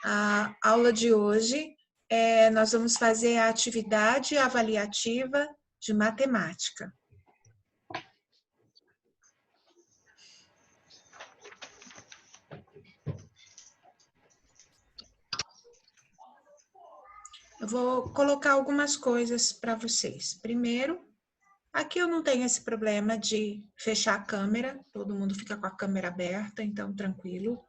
A aula de hoje, nós vamos fazer a atividade avaliativa de matemática. Eu vou colocar algumas coisas para vocês. Primeiro, aqui eu não tenho esse problema de fechar a câmera, todo mundo fica com a câmera aberta, então tranquilo.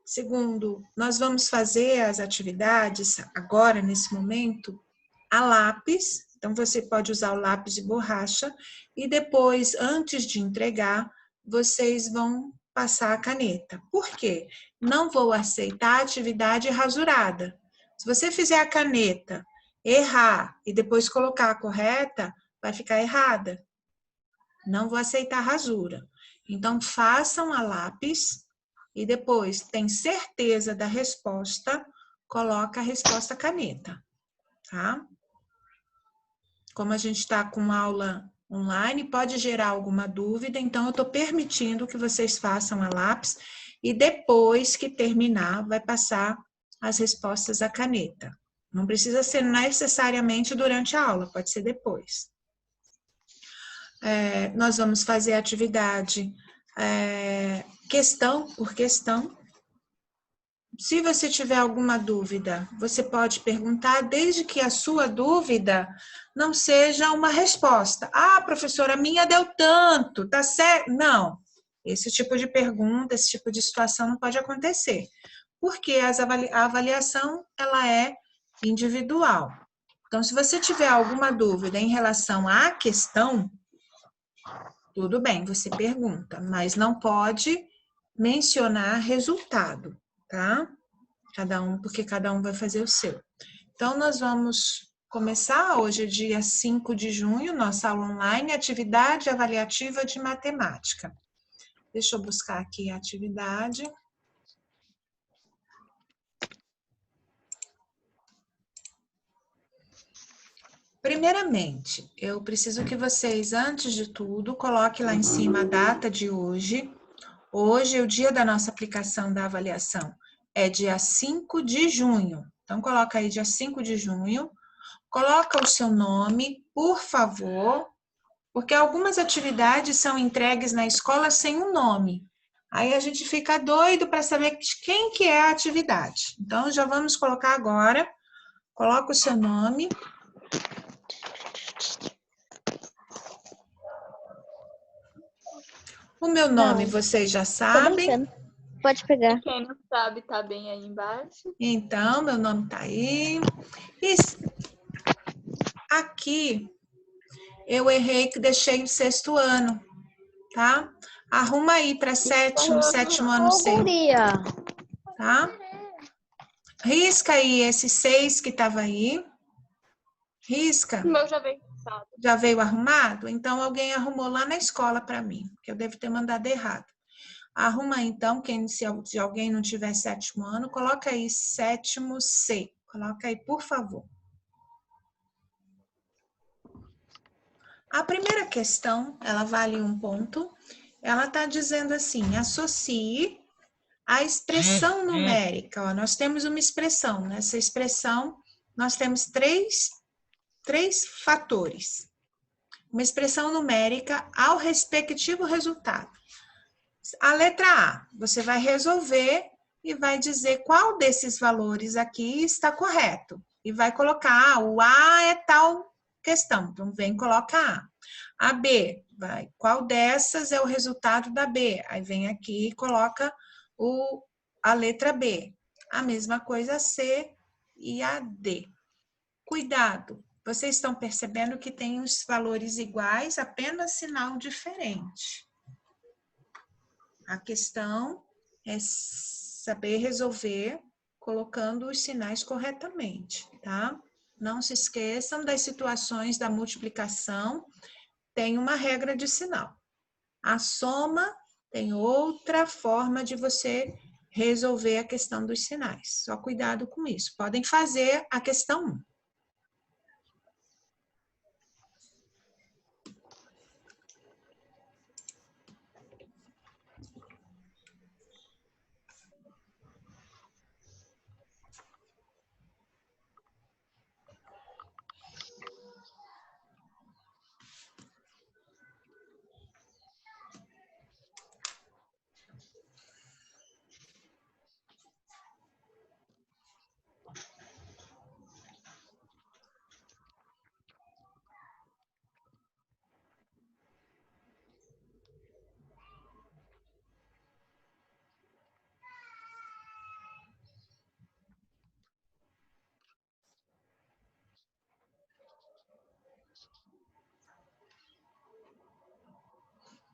Segundo, nós vamos fazer as atividades agora, nesse momento, a lápis. Então, você pode usar o lápis de borracha e depois, antes de entregar, vocês vão passar a caneta. Por quê? Não vou aceitar a atividade rasurada. Se você fizer a caneta, errar e depois colocar a correta, vai ficar errada. Não vou aceitar rasura. Então, façam a lápis e depois tem certeza da resposta, coloca a resposta caneta, tá? Como a gente está com aula online, pode gerar alguma dúvida, então eu estou permitindo que vocês façam a lápis e depois que terminar, vai passar as respostas à caneta. Não precisa ser necessariamente durante a aula, pode ser depois. Nós vamos fazer a atividade questão por questão. Se você tiver alguma dúvida, você pode perguntar, desde que a sua dúvida não seja uma resposta. Ah, professora, a minha deu tanto, tá certo? Não. Esse tipo de pergunta, esse tipo de situação não pode acontecer. Porque a avaliação, ela é individual. Então, se você tiver alguma dúvida em relação à questão, tudo bem, você pergunta, mas não pode mencionar resultado, tá? Porque cada um vai fazer o seu. Então, nós vamos começar hoje, dia 5 de junho, nossa aula online, atividade avaliativa de matemática. Deixa eu buscar aqui a atividade. Primeiramente, eu preciso que vocês, antes de tudo, coloquem lá em cima a data de hoje. Hoje é o dia da nossa aplicação da avaliação. É dia 5 de junho. Então, coloca aí dia 5 de junho. Coloca o seu nome, por favor, porque algumas atividades são entregues na escola sem um nome. Aí a gente fica doido para saber de quem que é a atividade. Então, já vamos colocar agora. Coloca o seu nome. O meu nome vocês já sabem. Pode pegar. E quem não sabe, tá bem aí embaixo. Então, meu nome tá aí. E aqui eu errei que deixei o 6º ano, tá? Arruma aí para sétimo ano 6, tá? Risca aí esse 6 que estava aí. Risca. O meu já veio passado. Já veio arrumado? Então, alguém arrumou lá na escola para mim, que eu devo ter mandado errado. Arruma então, se alguém não tiver 7º ano, coloca aí 7º C. Coloca aí, por favor. A primeira questão, ela vale 1 ponto. Ela está dizendo assim, associe a expressão numérica. Ó, nós temos uma expressão. Nessa expressão, nós temos três fatores. Uma expressão numérica ao respectivo resultado. A letra A, você vai resolver e vai dizer qual desses valores aqui está correto. E vai colocar, o A é tal questão, então vem coloca A. A B, qual dessas é o resultado da B? Aí vem aqui e coloca a letra B. A mesma coisa a C e a D. Cuidado, vocês estão percebendo que tem os valores iguais, apenas sinal diferente. A questão é saber resolver colocando os sinais corretamente, tá? Não se esqueçam das situações da multiplicação, tem uma regra de sinal. A soma tem outra forma de você resolver a questão dos sinais. Só cuidado com isso. Podem fazer a questão 1.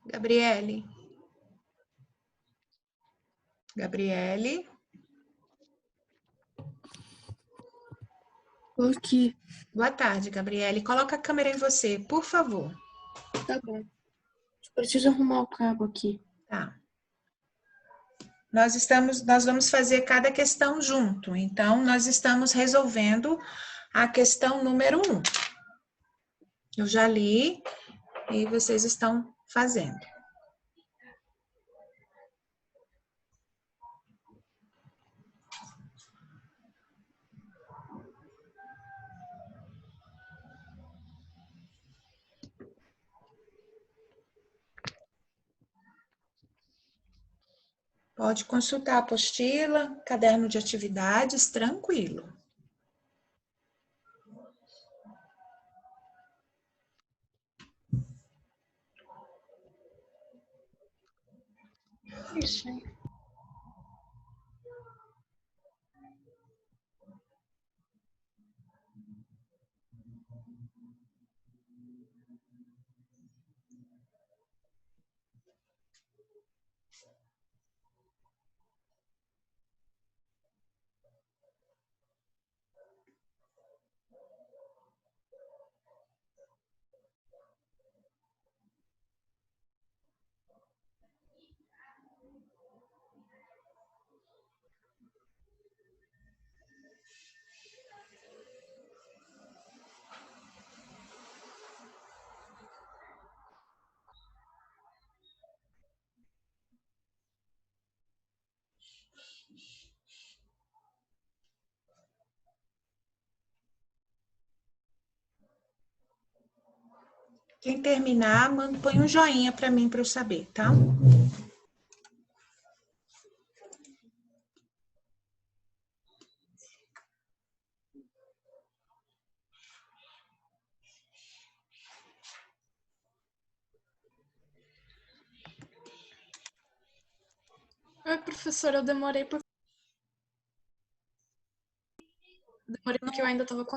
Gabriele. Gabriele. Aqui. Boa tarde, Gabriele. Coloca a câmera em você, por favor. Tá bom. Preciso arrumar o cabo aqui. Tá. Nós vamos fazer cada questão junto. Então, nós estamos resolvendo a questão número 1. Eu já li e vocês estão fazendo. Pode consultar a apostila, caderno de atividades, tranquilo. Isso aí. Quem terminar, põe um joinha para mim, para eu saber, tá? Oi, professora, eu demorei porque eu ainda tava com...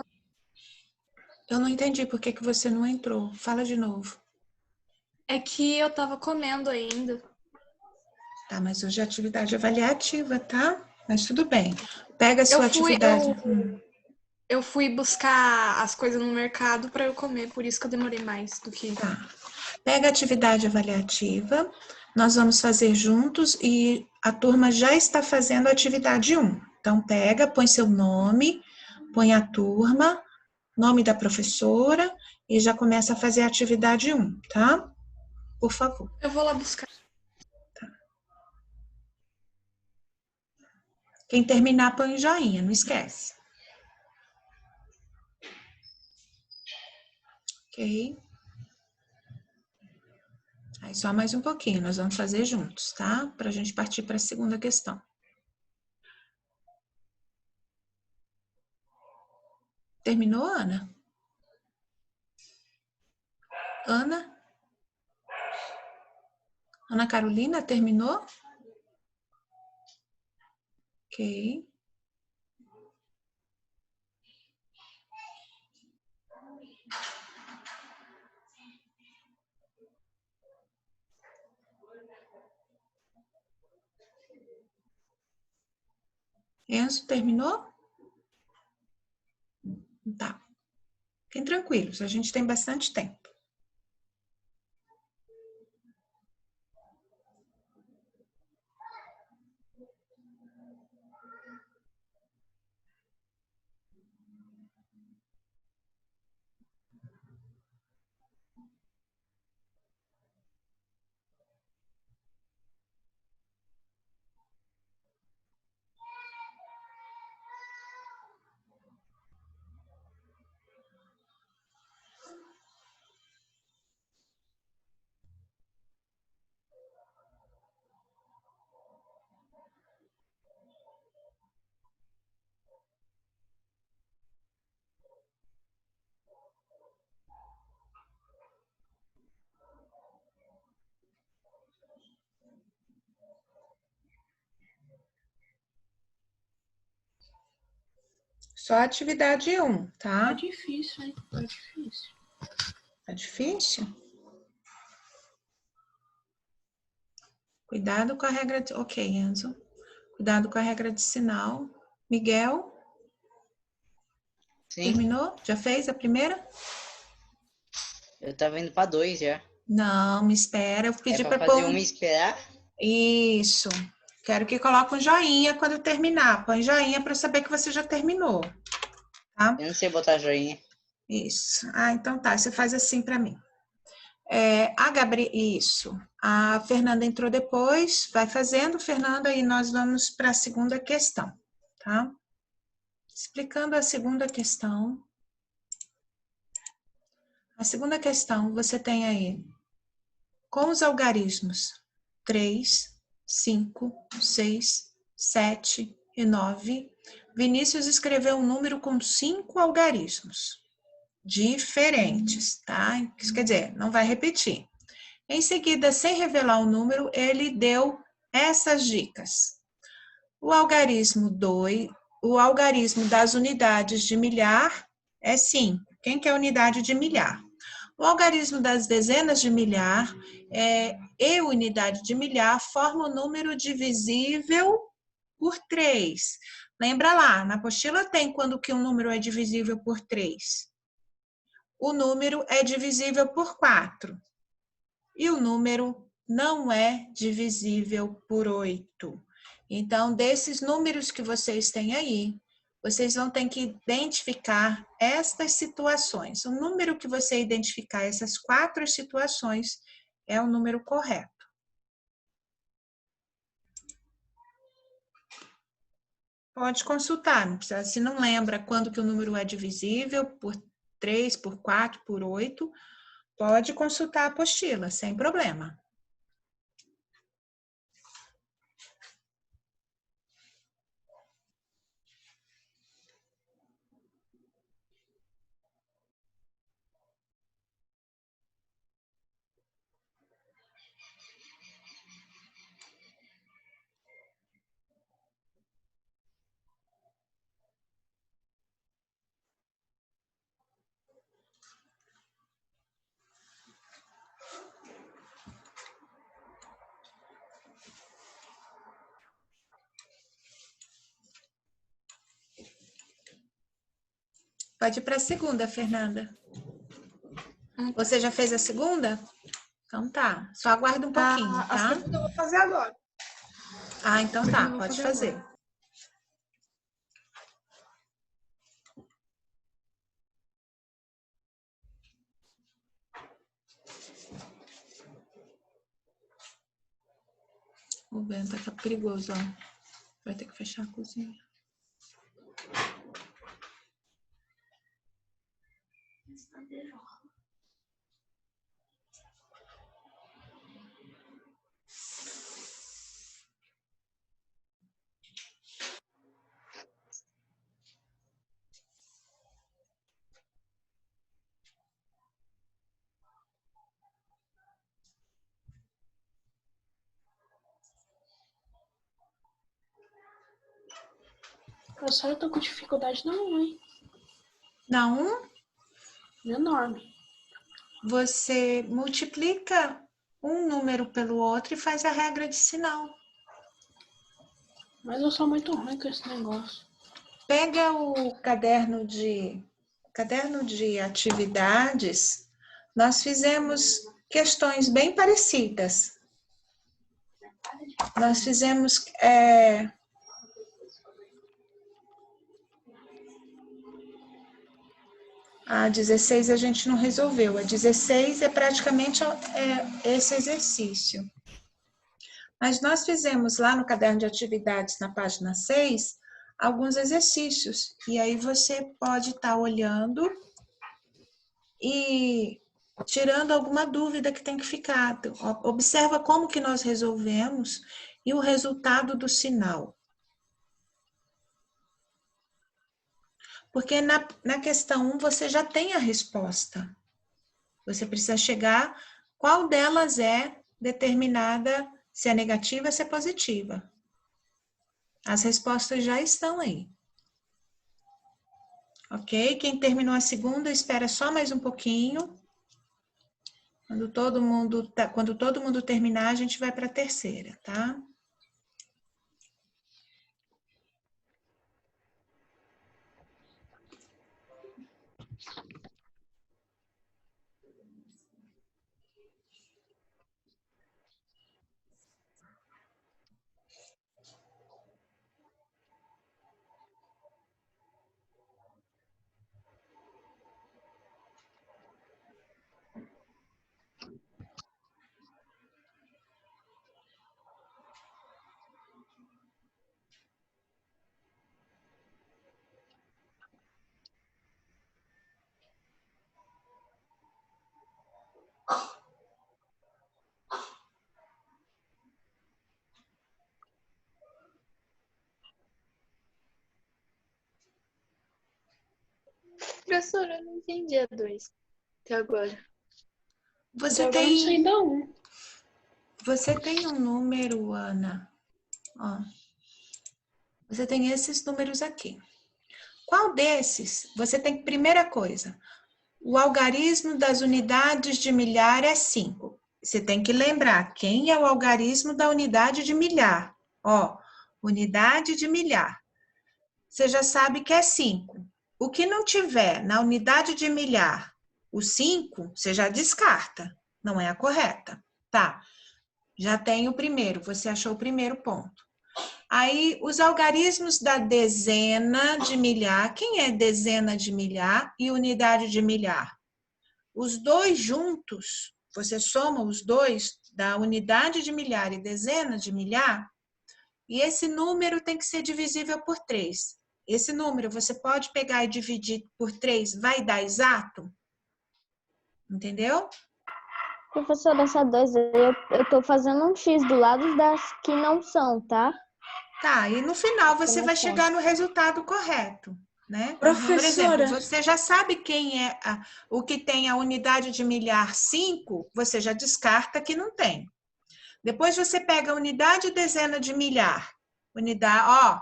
Eu não entendi por que você não entrou. Fala de novo. É que eu tava comendo ainda. Tá, mas hoje é atividade avaliativa, tá? Mas tudo bem. Pega a sua atividade. Eu fui buscar as coisas no mercado para eu comer, por isso que eu demorei mais do que... Tá. Pega a atividade avaliativa, nós vamos fazer juntos e a turma já está fazendo a atividade 1. Então, pega, põe seu nome, põe a turma, nome da professora e já começa a fazer a atividade 1, tá? Por favor. Eu vou lá buscar. Tá. Quem terminar, põe o joinha, não esquece. Ok? Aí só mais um pouquinho, nós vamos fazer juntos, tá? Para a gente partir para a segunda questão. Terminou, Ana? Ana? Ana Carolina, terminou? Ok. Enzo, terminou? Tá. Fiquem tranquilos, a gente tem bastante tempo. Só a atividade 1, tá? Tá difícil, hein? Tá difícil. Tá difícil? Cuidado com a regra de... Ok, Enzo. Cuidado com a regra de sinal. Miguel? Sim, Terminou? Já fez a primeira? eu tava indo pra 2 já. Não, me espera. Eu É pedi pra para pôr fazer uma e esperar? Isso. Quero que coloque um joinha quando terminar. Põe joinha para eu saber que você já terminou. Tá? Eu não sei botar joinha. Isso. Ah, então tá. Você faz assim para mim. Isso. A Fernanda entrou depois. Vai fazendo, Fernanda, e nós vamos para a segunda questão, tá? Explicando a segunda questão. A segunda questão, você tem aí, com os algarismos 3, 5, 6, 7 e 9, Vinícius escreveu um número com 5 algarismos diferentes, tá? Isso quer dizer, não vai repetir. Em seguida, sem revelar o número, ele deu essas dicas. O algarismo das unidades de milhar é 5. Quem quer unidade de milhar? O algarismo das dezenas de milhar e unidade de milhar formam o número divisível por 3. Lembra lá, na apostila tem quando que um número é divisível por 3. O número é divisível por 4. E o número não é divisível por 8. Então, desses números que vocês têm aí, vocês vão ter que identificar estas situações. O número que você identificar essas 4 situações é o número correto. Pode consultar, não precisa, se não lembra quando que o número é divisível por 3, por 4, por 8, pode consultar a apostila, sem problema. Pode ir para a segunda, Fernanda. Você já fez a segunda? Então tá. Só aguarda um pouquinho, A tá? segunda eu vou fazer agora. Ah, então tá. Pode fazer. Agora. O vento tá perigoso, ó. Vai ter que fechar a cozinha. Professora, eu tô com dificuldade não, hein? Não, Enorme. você multiplica um número pelo outro e faz a regra de sinal. Mas eu sou muito ruim com esse negócio. Pega o caderno de atividades. Nós fizemos questões bem parecidas. Nós fizemos a 16 a gente não resolveu. A 16 é praticamente esse exercício. Mas nós fizemos lá no caderno de atividades, na página 6, alguns exercícios. E aí você pode estar olhando e tirando alguma dúvida que tem que ficar. Observa como que nós resolvemos e o resultado do sinal. Porque na questão 1 você já tem a resposta. Você precisa chegar qual delas é determinada, se é negativa, se é positiva. As respostas já estão aí. Ok? Quem terminou a segunda, espera só mais um pouquinho. Quando todo mundo terminar, a gente vai para a terceira, tá? Professora, eu não entendi a 2 até agora. Você Agora eu não sei tem, ainda um. você tem um número, Ana. Ó, você tem esses números aqui. Qual desses? Você tem, primeira coisa, o algarismo das unidades de milhar é 5. Você tem que lembrar quem é o algarismo da unidade de milhar. Ó, unidade de milhar. Você já sabe que é 5. O que não tiver na unidade de milhar o 5, você já descarta. Não é a correta. Tá, já tem o primeiro. Você achou o primeiro ponto. Aí, os algarismos da dezena de milhar. Quem é dezena de milhar e unidade de milhar? Os dois juntos, você soma os dois da unidade de milhar e dezena de milhar, e esse número tem que ser divisível por 3. Esse número você pode pegar e dividir por 3, vai dar exato? Entendeu? Professora, essa 2 aí, eu tô fazendo um X do lado das que não são, tá? Tá, e no final você Não vai são. chegar no resultado correto, né? Professora. Por exemplo, você já sabe quem é o que tem a unidade de milhar 5, você já descarta que não tem. Depois você pega a unidade e dezena de milhar. Unidade,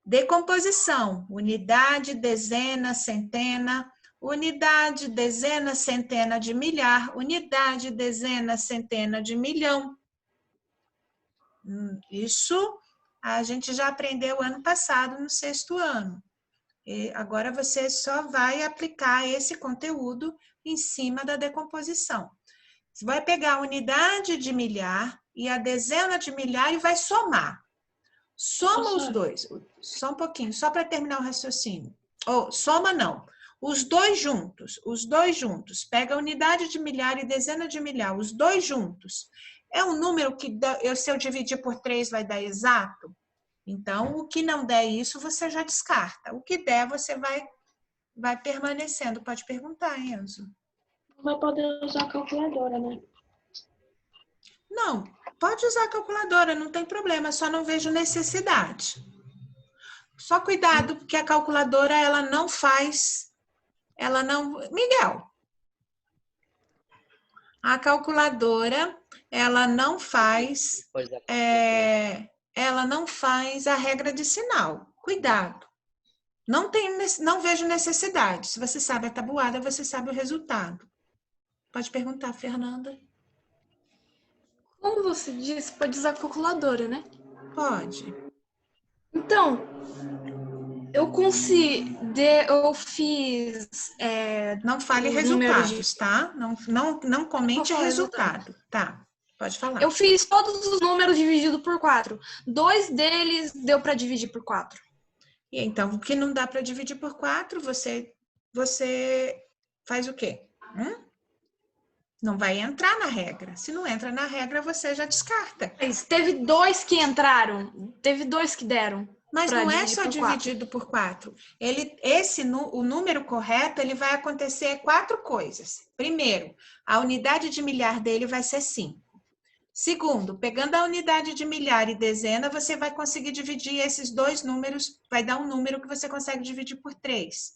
decomposição. Unidade, dezena, centena. Unidade, dezena, centena de milhar. Unidade, dezena, centena de milhão. Isso a gente já aprendeu ano passado, no 6º ano. E agora você só vai aplicar esse conteúdo em cima da decomposição. Você vai pegar a unidade de milhar e a dezena de milhar e vai somar. Soma os dois. Só um pouquinho, só para terminar o raciocínio. Soma não. Os dois juntos. Pega a unidade de milhar e dezena de milhar, os dois juntos. É um número que, se eu dividir por 3, vai dar exato? Então, o que não der isso, você já descarta. O que der, você vai permanecendo. Pode perguntar, Enzo. Não vai poder usar a calculadora, né? Não, pode usar a calculadora, não tem problema, só não vejo necessidade. Só cuidado, porque a calculadora, ela não... Miguel, a calculadora, ela não faz a regra de sinal. Cuidado. Não vejo necessidade. Se você sabe a tabuada, você sabe o resultado. Pode perguntar, Fernanda. Como você disse, pode usar a calculadora, né? Pode. Então, eu fiz... Não fale os resultados, tá? Não comente Qual é o resultado. Tá, pode falar. Eu fiz todos os números divididos por 4. 2 deles deu para dividir por 4. E então, o que não dá para dividir por 4, você faz o quê? Não vai entrar na regra. Se não entra na regra, você já descarta. Mas teve 2 que entraram, teve 2 que deram. Mas não é só dividido por 4. O número correto, ele vai acontecer 4 coisas. Primeiro, a unidade de milhar dele vai ser 5. Segundo, pegando a unidade de milhar e dezena, você vai conseguir dividir esses 2 números, vai dar um número que você consegue dividir por 3.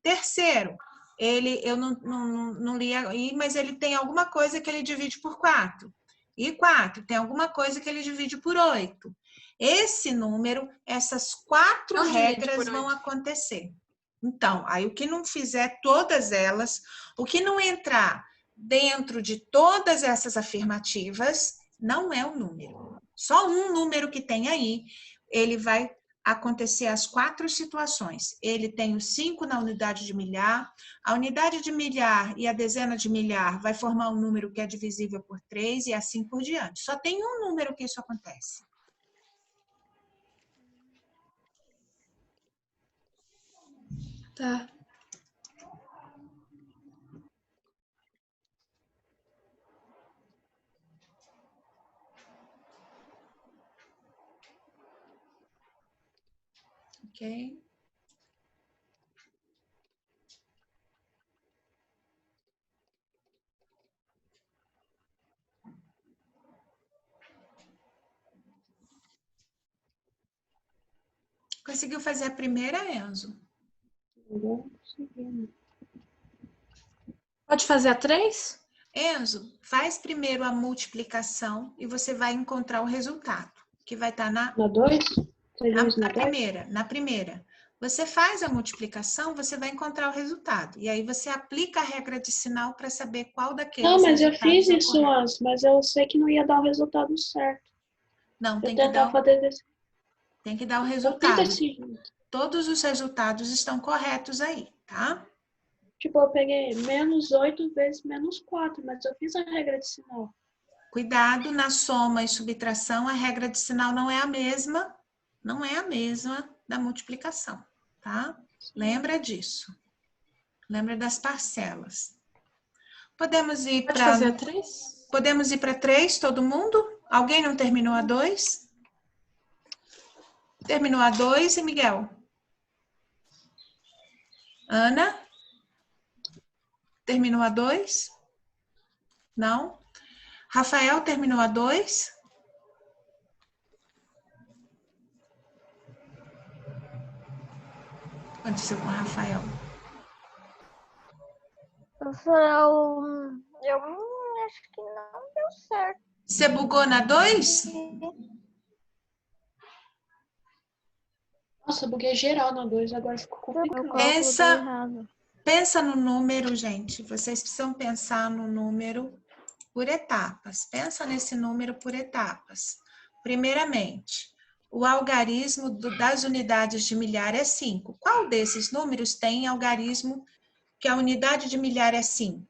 Terceiro, eu não li aí, mas ele tem alguma coisa que ele divide por 4. E 4, tem alguma coisa que ele divide por 8. Esse número, essas 4 regras vão acontecer. Então, aí o que não fizer todas elas, o que não entrar dentro de todas essas afirmativas, não é o número. Só um número que tem aí, ele vai acontecer as 4 situações. Ele tem o 5 na unidade de milhar, a unidade de milhar e a dezena de milhar vai formar um número que é divisível por 3 e assim por diante. Só tem um número que isso acontece. Tá. Ok? Conseguiu fazer a primeira, Enzo? Pode fazer a 3? Enzo, faz primeiro a multiplicação e você vai encontrar o resultado, que vai estar Na 2? na primeira. Você faz a multiplicação, você vai encontrar o resultado. E aí você aplica a regra de sinal para saber qual daqueles Não, mas eu resultados fiz é o isso correto. antes, mas eu sei que não ia dar o resultado certo. Não, Eu tem que tentava dar, fazer desse... tem que dar o Eu fiz resultado. desse jeito. Todos os resultados estão corretos aí, tá? Tipo, eu peguei -8 vezes -4, mas eu fiz a regra de sinal. Cuidado na soma e subtração, a regra de sinal não é a mesma da multiplicação, tá? Lembra disso. Lembra das parcelas. Podemos ir Pode para fazer a 3? Podemos ir para 3, todo mundo? Alguém não terminou a 2? Terminou a 2 e Miguel? Ana? Terminou a 2? Não? Rafael terminou a 2? O que aconteceu com o Rafael? Eu acho que não deu certo. Você bugou na 2? Nossa, eu buguei geral na 2, agora ficou Eu complicado. cálculo deu errado. Pensa no número, gente. Vocês precisam pensar no número por etapas. Pensa nesse número por etapas. Primeiramente, o algarismo das unidades de milhar é 5. Qual desses números tem algarismo que a unidade de milhar é 5?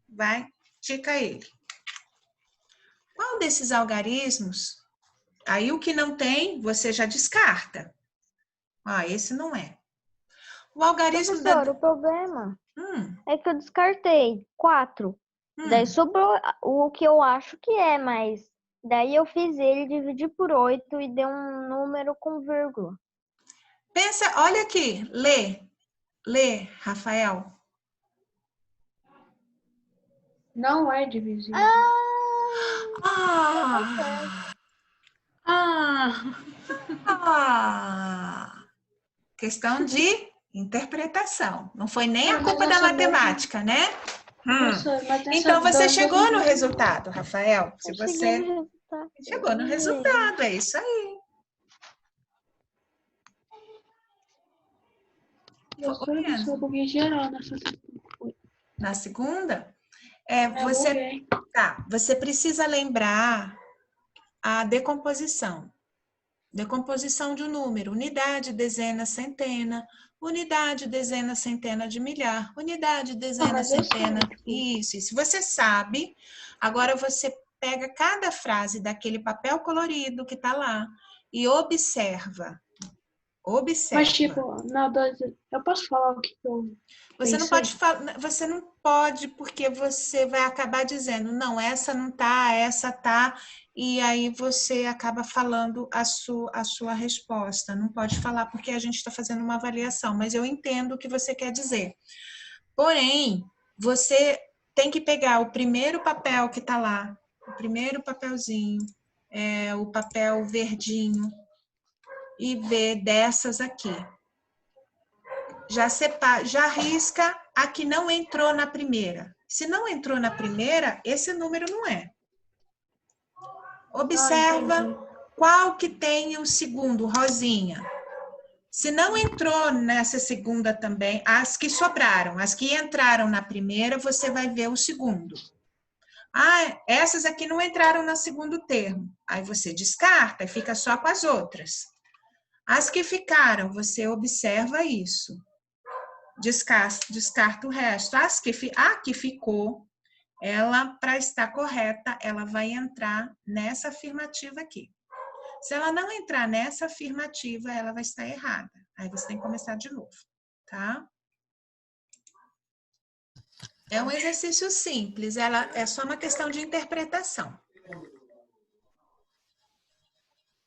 Vai, tica ele. Qual desses algarismos? Aí o que não tem, você já descarta. Ah, esse não é. O algarismo Professor, o problema é que eu descartei 4. Daí sobrou o que eu acho que é, mas daí eu fiz ele dividir por 8 e deu um número com vírgula. Pensa, olha aqui, lê, Rafael. Não é divisível. Questão de interpretação. Não foi nem a Mas culpa da essa matemática, né? Professor, mas essa Então você das chegou no unidades- resultado, Rafael. Se Eu você cheguei no resultado. chegou no resultado, é isso aí. Professor, eu buguei geral nessa... Na segunda, buguei. você precisa lembrar a decomposição. Decomposição de um número, unidade, dezena, centena, unidade, dezena, centena de milhar, unidade, dezena, mas eu centena. sei, Isso. Você sabe. Agora você pega cada frase daquele papel colorido que está lá e observa. Mas, tipo, na 2, eu posso falar o que eu Você não pensei? pode falar, você não pode, porque você vai acabar dizendo, não, essa não tá, essa tá, e aí você acaba falando a sua resposta. Não pode falar porque a gente está fazendo uma avaliação, mas eu entendo o que você quer dizer. Porém, você tem que pegar o primeiro papel que está lá, o primeiro papelzinho, o papel verdinho, e ver dessas aqui. Já separa, já risca a que não entrou na primeira. Se não entrou na primeira, esse número não é. Observa qual que tem o segundo, rosinha. Se não entrou nessa segunda também, as que sobraram, as que entraram na primeira, você vai ver o segundo. Ah, essas aqui não entraram no segundo termo. Aí você descarta e fica só com as outras. As que ficaram, você observa isso. Descarta o resto. A que ficou, ela, para estar correta, ela vai entrar nessa afirmativa aqui. Se ela não entrar nessa afirmativa, ela vai estar errada. Aí você tem que começar de novo, tá? É um exercício simples, ela é só uma questão de interpretação.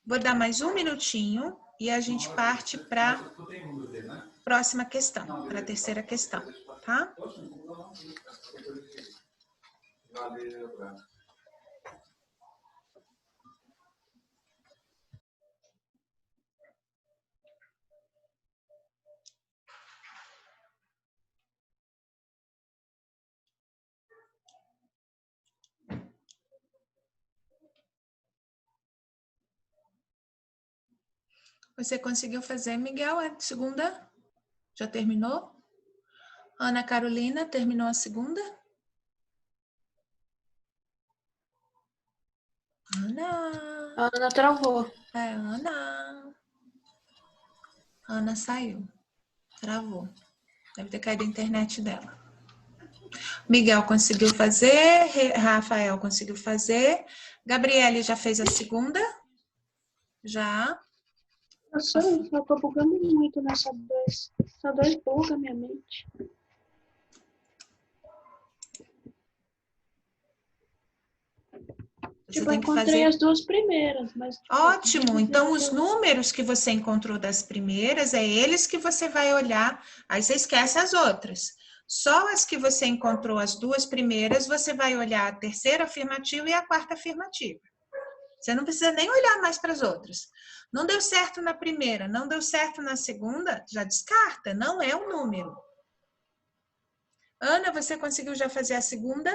Vou dar mais um minutinho e a gente parte para a próxima questão, para a terceira questão, tá? Você conseguiu fazer, Miguel, a segunda? Já terminou? Ana Carolina, terminou a segunda? Ana. A Ana travou. Ana. Ana saiu. Travou. Deve ter caído a internet dela. Miguel conseguiu fazer, Rafael conseguiu fazer. Gabriele já fez a segunda? Já. Eu tô bugando muito nessa 2. Essa 2 buga minha mente. Você Tipo, eu tem que encontrei fazer... as 2 primeiras, mas... Tipo, Ótimo! Então, os números que você encontrou das primeiras, é eles que você vai olhar, aí você esquece as outras. Só as que você encontrou, as 2 primeiras, você vai olhar a terceira afirmativa e a quarta afirmativa. Você não precisa nem olhar mais para as outras. Não deu certo na primeira, não deu certo na segunda, já descarta, não é um número. Ana, você conseguiu já fazer a segunda?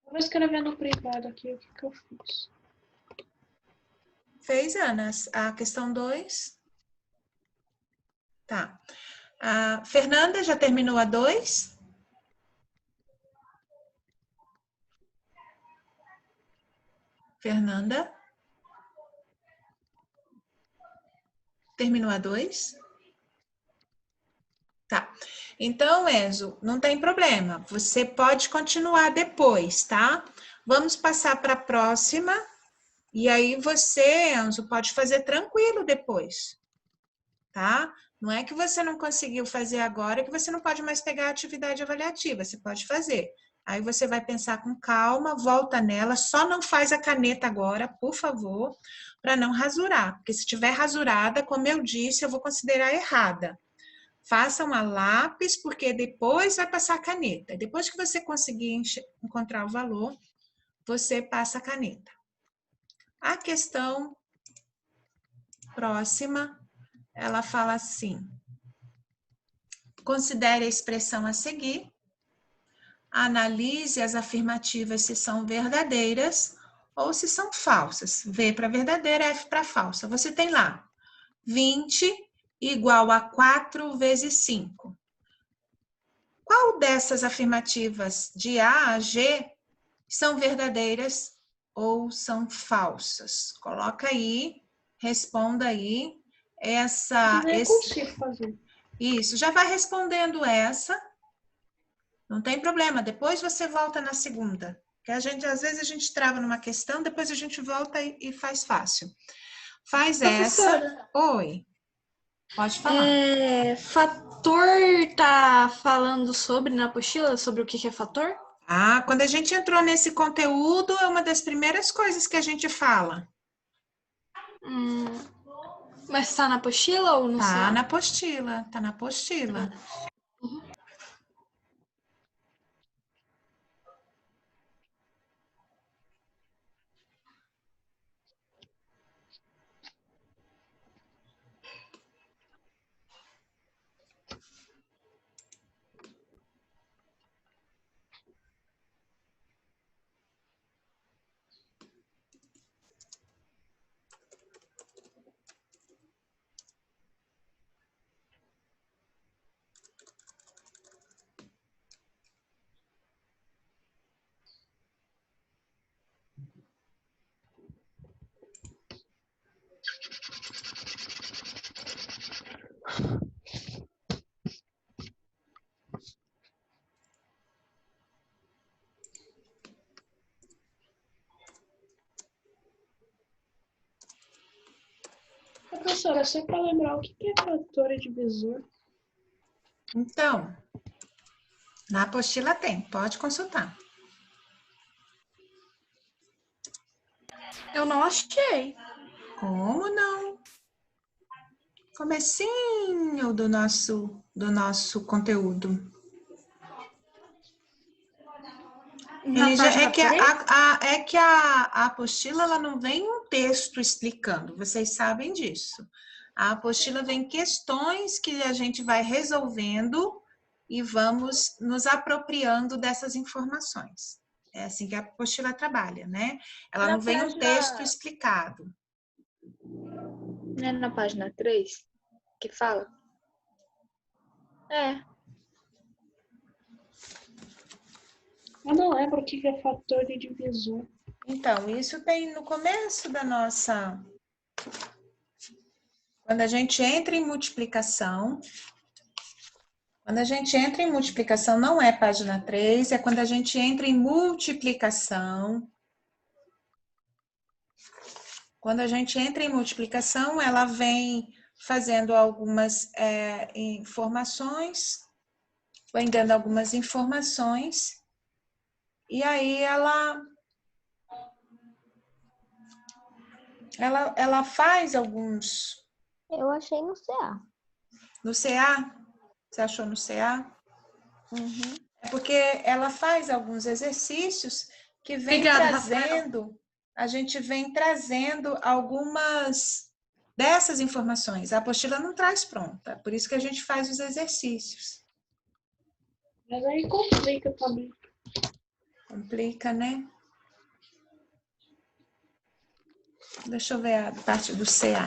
Vou escrever no privado aqui o que eu fiz. Fez, Ana, a questão 2? Tá. A Fernanda já terminou a 2? Fernanda? Terminou a 2? Tá. Então, Enzo, não tem problema. Você pode continuar depois, tá? Vamos passar para a próxima. E aí você, Enzo, pode fazer tranquilo depois, tá? Não é que você não conseguiu fazer agora que você não pode mais pegar a atividade avaliativa. Você pode fazer. Aí você vai pensar com calma, volta nela, só não faz a caneta agora, por favor, para não rasurar. Porque se tiver rasurada, como eu disse, eu vou considerar errada. Faça uma lápis, porque depois vai passar a caneta. Depois que você conseguir encontrar o valor, você passa a caneta. A questão próxima, ela fala assim: considere a expressão a seguir, analise as afirmativas se são verdadeiras ou se são falsas. V para verdadeira, F para falsa. Você tem lá 20 igual a 4 vezes 5. Qual dessas afirmativas de A a G são verdadeiras ou são falsas? Coloca aí, responda aí. Eu consigo fazer. Isso, já vai respondendo essa. Não tem problema, depois você volta na segunda. Que às vezes a gente trava numa questão, depois a gente volta e faz fácil. Faz Professora, essa. Oi. Pode falar. Fator tá falando sobre na apostila, sobre o que é fator? Ah, quando a gente entrou nesse conteúdo, é uma das primeiras coisas que a gente fala. Mas tá na apostila ou não Tá sabe? na apostila, tá na apostila. Professora, só para lembrar, o que é fator divisor? Então, na apostila tem, pode consultar. Eu não achei. Como não? Comecinho do nosso conteúdo. Na É página que, 3? a apostila ela não vem um texto explicando, vocês sabem disso. A apostila vem questões que a gente vai resolvendo e vamos nos apropriando dessas informações. É assim que a apostila trabalha, né? Ela Na não vem um página- texto explicado. Não é na página 3 que fala? É. Eu não lembro o que é fator divisor. Então, isso tem no começo da nossa... Quando a gente entra em multiplicação... Quando a gente entra em multiplicação, não é página 3, é quando a gente entra em multiplicação. Quando a gente entra em multiplicação, ela vem fazendo algumas informações, vem dando algumas informações, e aí ela faz alguns... Eu achei no CA. No CA? Você achou no CA? Uhum. É porque ela faz alguns exercícios que vem Obrigada, trazendo, a gente vem trazendo algumas dessas informações. A apostila não traz pronta, por isso que a gente faz os exercícios. Mas aí complica também. Complica, né? Deixa eu ver a parte do CA.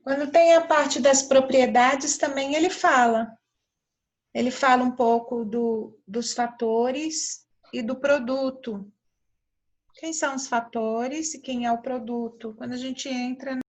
Quando tem a parte das propriedades, também ele fala. Ele fala um pouco dos fatores e do produto. Quem são os fatores e quem é o produto? Quando a gente entra